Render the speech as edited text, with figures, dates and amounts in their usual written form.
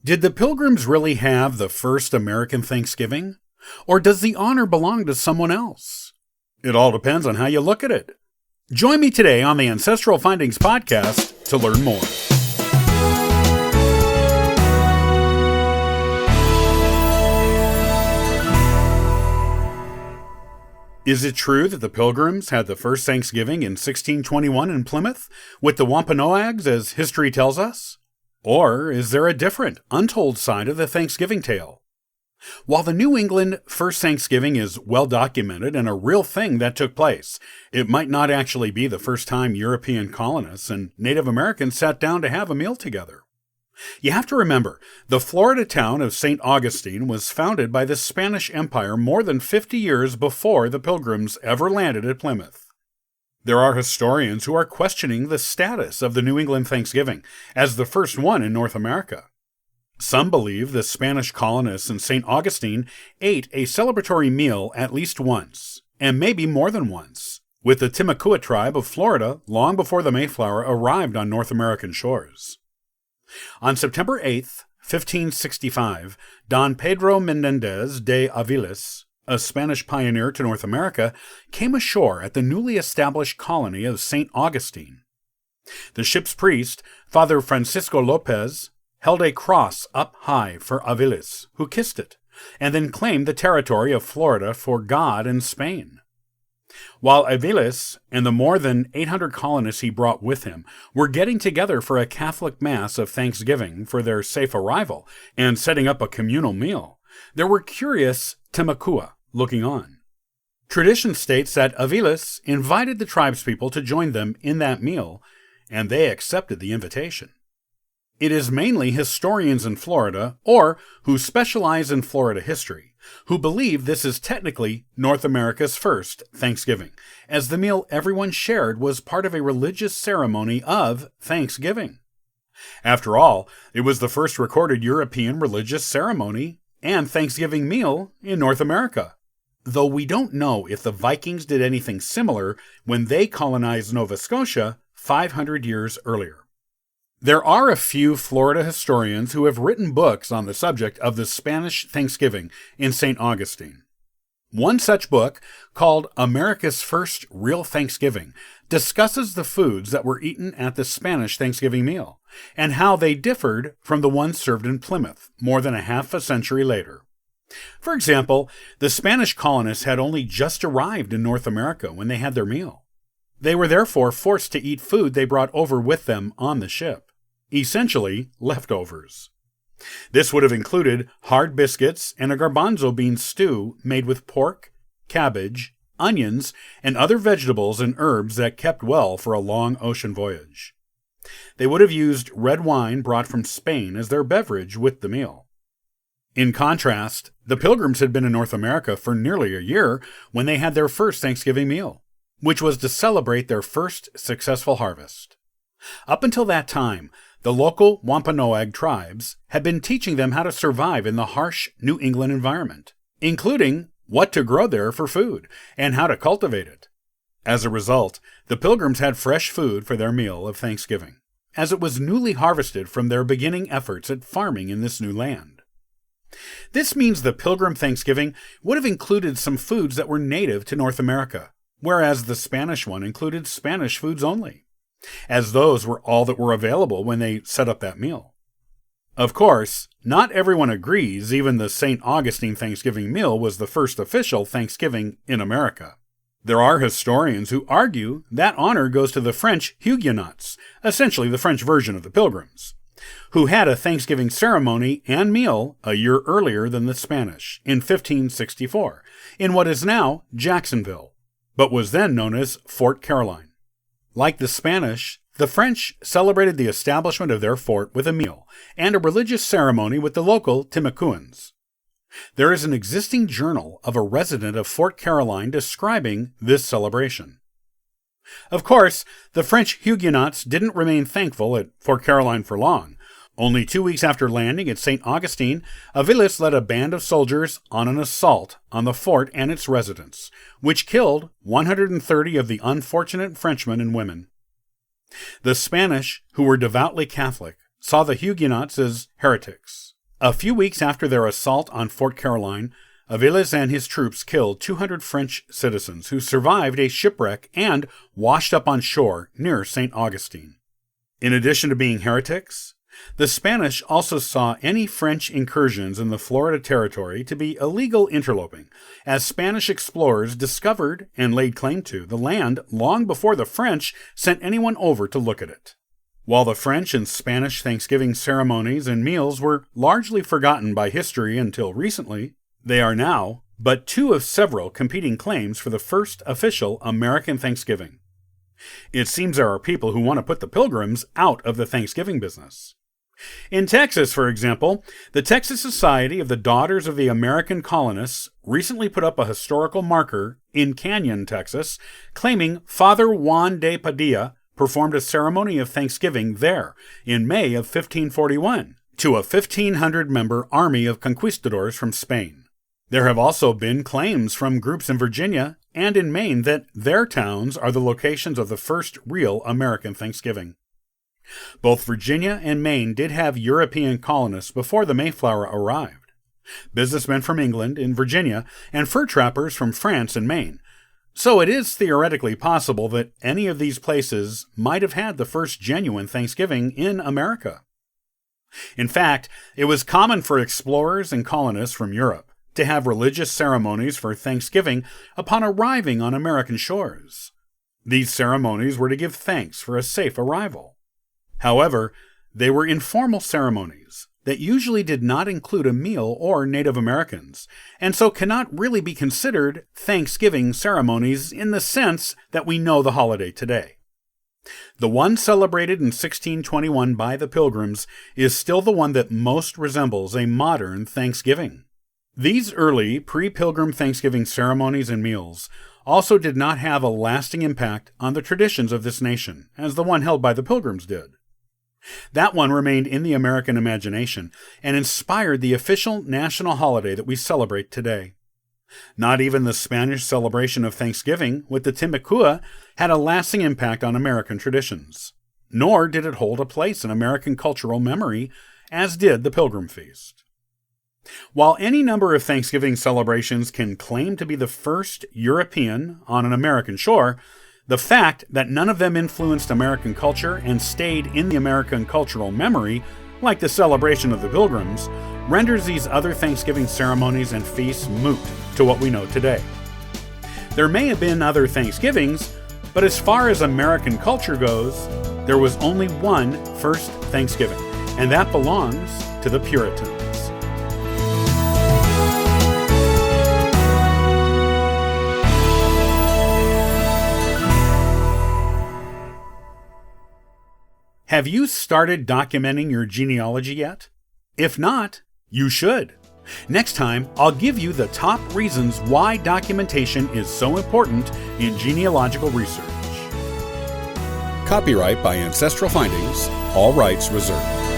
Did the Pilgrims really have the first American Thanksgiving? Or does the honor belong to someone else? It all depends on how you look at it. Join me today on the Ancestral Findings podcast to learn more. Is it true that the Pilgrims had the first Thanksgiving in 1621 in Plymouth with the Wampanoags, as history tells us? Or is there a different, untold side of the Thanksgiving tale? While the New England first Thanksgiving is well documented and a real thing that took place, it might not actually be the first time European colonists and Native Americans sat down to have a meal together. You have to remember, the Florida town of St. Augustine was founded by the Spanish Empire more than 50 years before the Pilgrims ever landed at Plymouth. There are historians who are questioning the status of the New England Thanksgiving as the first one in North America. Some believe the Spanish colonists in St. Augustine ate a celebratory meal at least once, and maybe more than once, with the Timucua tribe of Florida long before the Mayflower arrived on North American shores. On September 8, 1565, Don Pedro Menendez de Aviles, a Spanish pioneer to North America, came ashore at the newly established colony of St. Augustine. The ship's priest, Father Francisco Lopez, held a cross up high for Aviles, who kissed it, and then claimed the territory of Florida for God and Spain. While Aviles and the more than 800 colonists he brought with him were getting together for a Catholic Mass of Thanksgiving for their safe arrival and setting up a communal meal, there were curious Timucua looking on. Tradition states that Aviles invited the tribespeople to join them in that meal, and they accepted the invitation. It is mainly historians in Florida, or who specialize in Florida history, who believe this is technically North America's first Thanksgiving, as the meal everyone shared was part of a religious ceremony of Thanksgiving. After all, it was the first recorded European religious ceremony and Thanksgiving meal in North America, though we don't know if the Vikings did anything similar when they colonized Nova Scotia 500 years earlier. There are a few Florida historians who have written books on the subject of the Spanish Thanksgiving in St. Augustine. One such book, called America's First Real Thanksgiving, discusses the foods that were eaten at the Spanish Thanksgiving meal, and how they differed from the ones served in Plymouth more than a half a century later. For example, the Spanish colonists had only just arrived in North America when they had their meal. They were therefore forced to eat food they brought over with them on the ship. Essentially, leftovers. This would have included hard biscuits and a garbanzo bean stew made with pork, cabbage, onions, and other vegetables and herbs that kept well for a long ocean voyage. They would have used red wine brought from Spain as their beverage with the meal. In contrast, the Pilgrims had been in North America for nearly a year when they had their first Thanksgiving meal, which was to celebrate their first successful harvest. Up until that time, the local Wampanoag tribes had been teaching them how to survive in the harsh New England environment, including what to grow there for food and how to cultivate it. As a result, the Pilgrims had fresh food for their meal of Thanksgiving, as it was newly harvested from their beginning efforts at farming in this new land. This means the Pilgrim Thanksgiving would have included some foods that were native to North America, whereas the Spanish one included Spanish foods only, as those were all that were available when they set up that meal. Of course, not everyone agrees even the St. Augustine Thanksgiving meal was the first official Thanksgiving in America. There are historians who argue that honor goes to the French Huguenots, essentially the French version of the Pilgrims, who had a Thanksgiving ceremony and meal a year earlier than the Spanish, in 1564, in what is now Jacksonville, but was then known as Fort Caroline. Like the Spanish, the French celebrated the establishment of their fort with a meal and a religious ceremony with the local Timucuans. There is an existing journal of a resident of Fort Caroline describing this celebration. Of course, the French Huguenots didn't remain thankful at Fort Caroline for long. Only 2 weeks after landing at St. Augustine, Aviles led a band of soldiers on an assault on the fort and its residents, which killed 130 of the unfortunate Frenchmen and women. The Spanish, who were devoutly Catholic, saw the Huguenots as heretics, A few weeks after their assault on Fort Caroline, Aviles and his troops killed 200 French citizens who survived a shipwreck and washed up on shore near St. Augustine. In addition to being heretics, the Spanish also saw any French incursions in the Florida territory to be illegal interloping, as Spanish explorers discovered and laid claim to the land long before the French sent anyone over to look at it. While the French and Spanish Thanksgiving ceremonies and meals were largely forgotten by history until recently, they are now but two of several competing claims for the first official American Thanksgiving. It seems there are people who want to put the Pilgrims out of the Thanksgiving business. In Texas, for example, the Texas Society of the Daughters of the American Colonists recently put up a historical marker in Canyon, Texas, claiming Father Juan de Padilla performed a ceremony of Thanksgiving there in May of 1541 to a 1,500-member army of conquistadors from Spain. There have also been claims from groups in Virginia and in Maine that their towns are the locations of the first real American Thanksgiving. Both Virginia and Maine did have European colonists before the Mayflower arrived. Businessmen from England in Virginia and fur trappers from France and Maine. So it is theoretically possible that any of these places might have had the first genuine Thanksgiving in America. In fact, it was common for explorers and colonists from Europe to have religious ceremonies for Thanksgiving upon arriving on American shores. These ceremonies were to give thanks for a safe arrival. However, they were informal ceremonies that usually did not include a meal or Native Americans, and so cannot really be considered Thanksgiving ceremonies in the sense that we know the holiday today. The one celebrated in 1621 by the Pilgrims is still the one that most resembles a modern Thanksgiving. These early pre-Pilgrim Thanksgiving ceremonies and meals also did not have a lasting impact on the traditions of this nation, as the one held by the Pilgrims did. That one remained in the American imagination and inspired the official national holiday that we celebrate today. Not even the Spanish celebration of Thanksgiving with the Timbuktu had a lasting impact on American traditions, nor did it hold a place in American cultural memory, as did the Pilgrim Feast. While any number of Thanksgiving celebrations can claim to be the first European on an American shore, the fact that none of them influenced American culture and stayed in the American cultural memory, like the celebration of the Pilgrims, renders these other Thanksgiving ceremonies and feasts moot to what we know today. There may have been other Thanksgivings, but as far as American culture goes, there was only one first Thanksgiving, and that belongs to the Puritans. Have you started documenting your genealogy yet? If not, you should. Next time, I'll give you the top reasons why documentation is so important in genealogical research. Copyright by Ancestral Findings, all rights reserved.